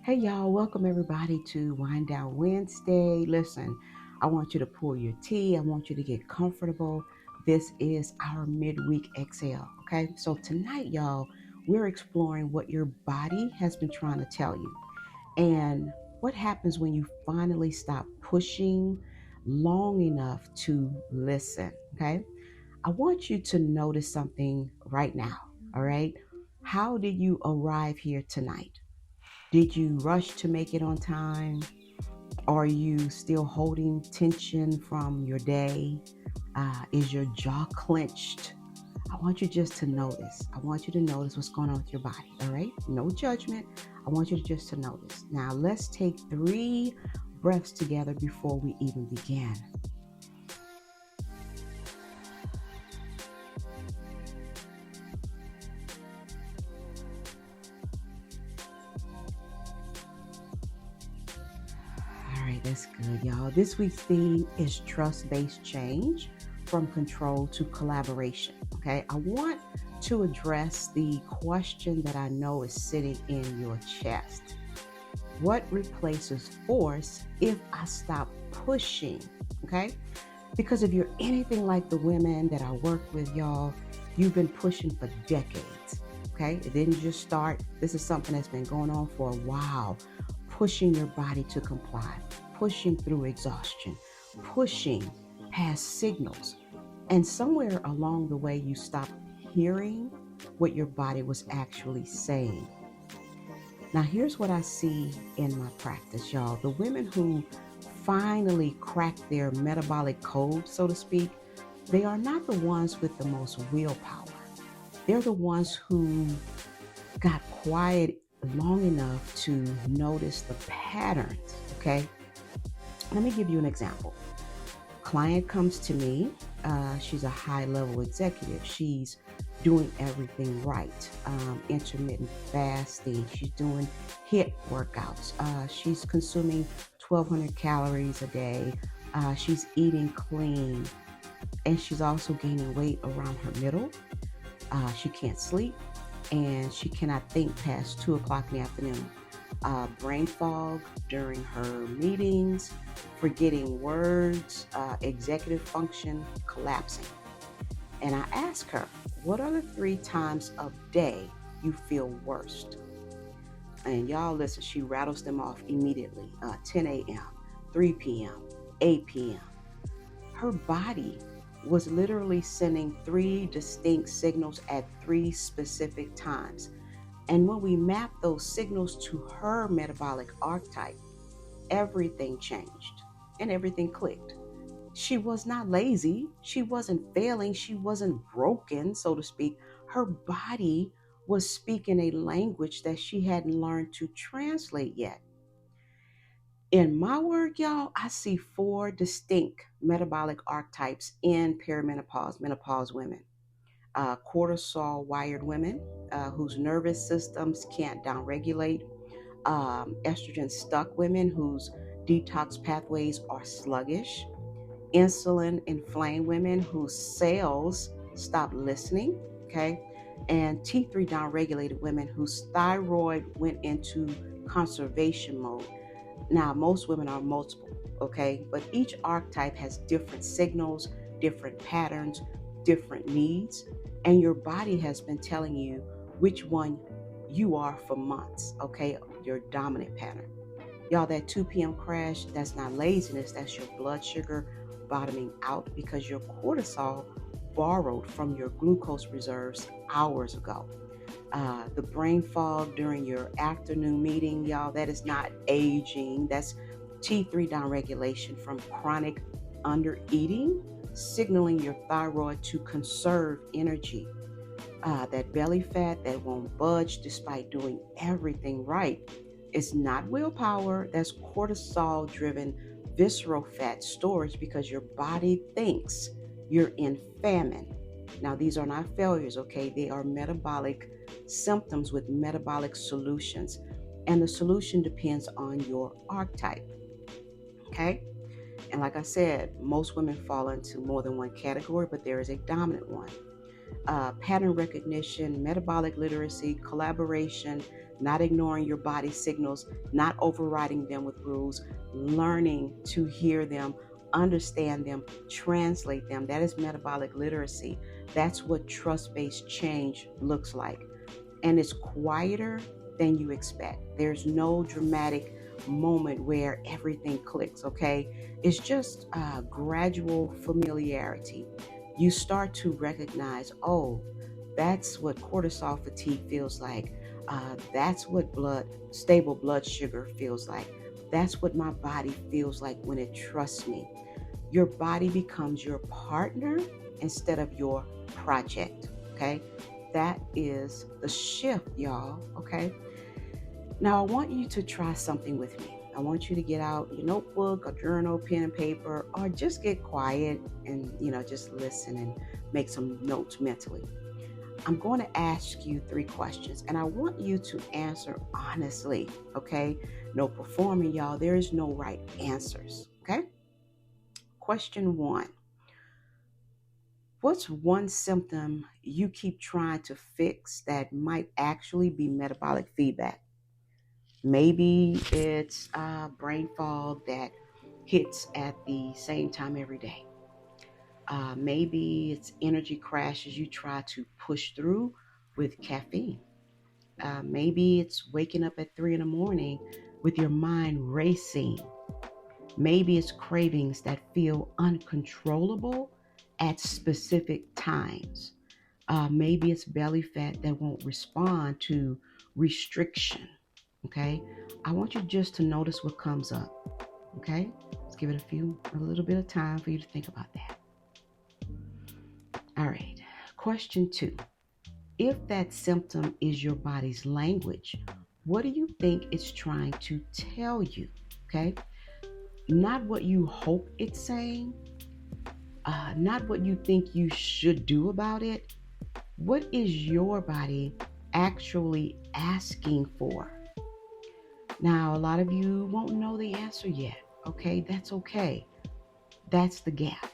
Hey y'all, welcome everybody to Wind Down Wednesday. Listen, I want you to pour your tea. I want you to get comfortable. This is our midweek exhale. Okay, so tonight, y'all, we're exploring what your body has been trying to tell you and what happens when you finally stop pushing long enough to listen. Okay, I want you to notice something right now. All right, how did you arrive here tonight? Did you rush to make it on time? Are you still holding tension from your day? Is your jaw clenched? I want you just to notice. I want you to notice what's going on with your body. All right? No judgment. I want you to just to notice. Now, let's take 3 breaths together before we even begin. All right, that's good, y'all. This week's theme is trust-based change from control to collaboration. Okay, I want to address the question that I know is sitting in your chest. What replaces force if I stop pushing? Okay, because if you're anything like the women that I work with, y'all, you've been pushing for decades. Okay, it didn't just start. This is something that's been going on for a while. Pushing your body to comply, pushing through exhaustion, pushing past signals. And somewhere along the way, you stop hearing what your body was actually saying. Now, here's what I see in my practice, y'all. The women who finally crack their metabolic code, so to speak, they are not the ones with the most willpower. They're the ones who got quiet long enough to notice the patterns, okay? Let me give you an example. Client comes to me. She's a high level executive. She's doing everything right. Intermittent fasting. She's doing HIIT workouts. She's consuming 1,200 calories a day. She's eating clean. And she's also gaining weight around her middle. She can't sleep. And she cannot think past 2 o'clock in the afternoon. Brain fog during her meetings, forgetting words, executive function collapsing. And I ask her, what are the 3 times of day you feel worst? And y'all listen, she rattles them off immediately. 10 a.m., 3 p.m., 8 p.m. Her body was literally sending 3 distinct signals at 3 specific times. And when we mapped those signals to her metabolic archetype, everything changed and everything clicked. She was not lazy. She wasn't failing. She wasn't broken, so to speak. Her body was speaking a language that she hadn't learned to translate yet. In my work, y'all, I see 4 distinct metabolic archetypes in perimenopause, menopause women. Cortisol-wired women whose nervous systems can't downregulate, estrogen-stuck women whose detox pathways are sluggish, insulin-inflamed women whose cells stop listening, okay, and T3 downregulated women whose thyroid went into conservation mode. Now, most women are multiple, okay, but each archetype has different signals, different patterns, different needs, and your body has been telling you which one you are for months, okay, your dominant pattern. Y'all, that 2 p.m. crash, that's not laziness, that's your blood sugar bottoming out because your cortisol borrowed from your glucose reserves hours ago. The brain fog during your afternoon meeting, y'all, that is not aging. That's T3 downregulation from chronic undereating, signaling your thyroid to conserve energy. That belly fat that won't budge despite doing everything right. It's not willpower, that's cortisol driven visceral fat storage because your body thinks you're in famine. Now, these are not failures, okay? They are metabolic symptoms with metabolic solutions. And the solution depends on your archetype, okay? And like I said, most women fall into more than one category, but there is a dominant one. Pattern recognition, metabolic literacy, collaboration, not ignoring your body signals, not overriding them with rules, learning to hear them, understand them, translate them. That is metabolic literacy. That's what trust-based change looks like. And it's quieter than you expect. There's no dramatic moment where everything clicks, okay? It's just gradual familiarity. You start to recognize, oh, that's what cortisol fatigue feels like. That's what stable blood sugar feels like. That's what my body feels like when it trusts me. Your body becomes your partner instead of your project, okay? That is the shift, y'all, okay? Now, I want you to try something with me. I want you to get out your notebook, a journal, pen and paper, or just get quiet and, just listen and make some notes mentally. I'm going to ask you 3 questions, and I want you to answer honestly, okay? No performing, y'all. There is no right answers, okay? Question 1. What's one symptom you keep trying to fix that might actually be metabolic feedback? Maybe it's brain fog that hits at the same time every day. Maybe it's energy crashes you try to push through with caffeine. Maybe it's waking up at 3 in the morning with your mind racing. Maybe it's cravings that feel uncontrollable at specific times. Maybe it's belly fat that won't respond to restriction. Okay, I want you just to notice what comes up. Okay, let's give it a little bit of time for you to think about that. All right, question 2. If that symptom is your body's language, what do you think it's trying to tell you? Okay, not what you hope it's saying, not what you think you should do about it. What is your body actually asking for? Now, a lot of you won't know the answer yet, okay? That's okay. That's the gap.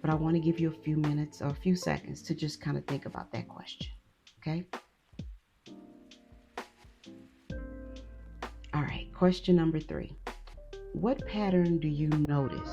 But I want to give you a few minutes or a few seconds to just kind of think about that question, okay? All right, question number 3. What pattern do you notice?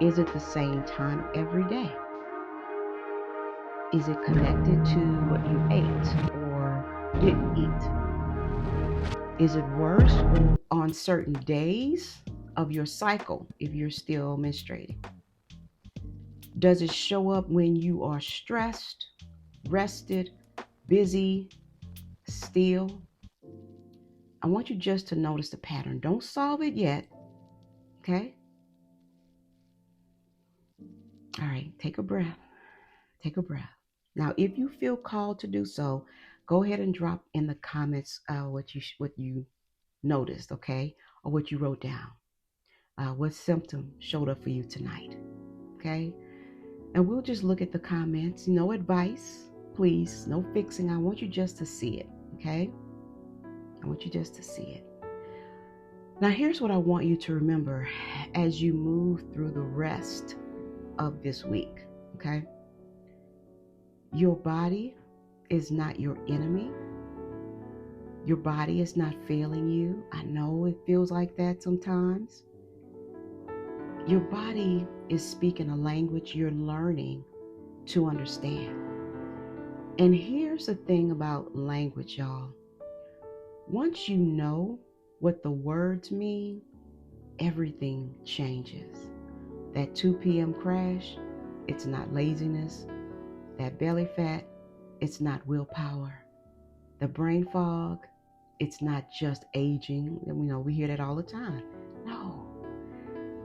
Is it the same time every day? Is it connected to what you ate or didn't eat? Is it worse on certain days of your cycle if you're still menstruating? Does it show up when you are stressed, rested, busy, still? I want you just to notice the pattern. Don't solve it yet, okay? All right, take a breath. Take a breath. Now, if you feel called to do so, go ahead and drop in the comments what you noticed, okay? Or what you wrote down. What symptom showed up for you tonight, okay? And we'll just look at the comments. No advice, please. No fixing. I want you just to see it, okay? I want you just to see it. Now, here's what I want you to remember as you move through the rest of this week, okay? Your body is not your enemy. Your body is not failing you. I know it feels like that sometimes. Your body is speaking a language you're learning to understand. And here's the thing about language, y'all. Once you know what the words mean, everything changes. That 2 p.m. crash, it's not laziness. That belly fat, it's not willpower. The brain fog, it's not just aging. We hear that all the time. No.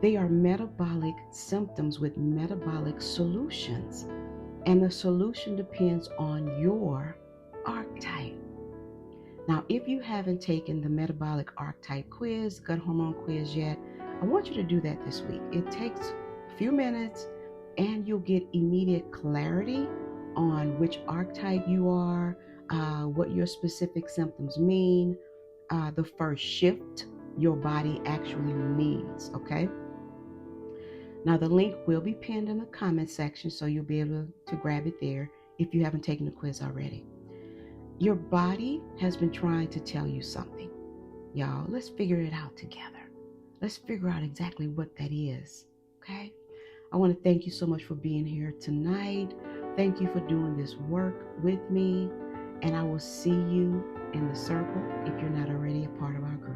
They are metabolic symptoms with metabolic solutions. And the solution depends on your archetype. Now, if you haven't taken the metabolic archetype quiz, gut hormone quiz yet, I want you to do that this week. It takes a few minutes and you'll get immediate clarity on which archetype you are, what your specific symptoms mean, the first shift your body actually needs, okay? Now, the link will be pinned in the comment section, so you'll be able to grab it there if you haven't taken the quiz already. Your body has been trying to tell you something. Y'all, let's figure it out together. Let's figure out exactly what that is. Okay? I want to thank you so much for being here tonight. Thank you for doing this work with me. And I will see you in the circle if you're not already a part of our group.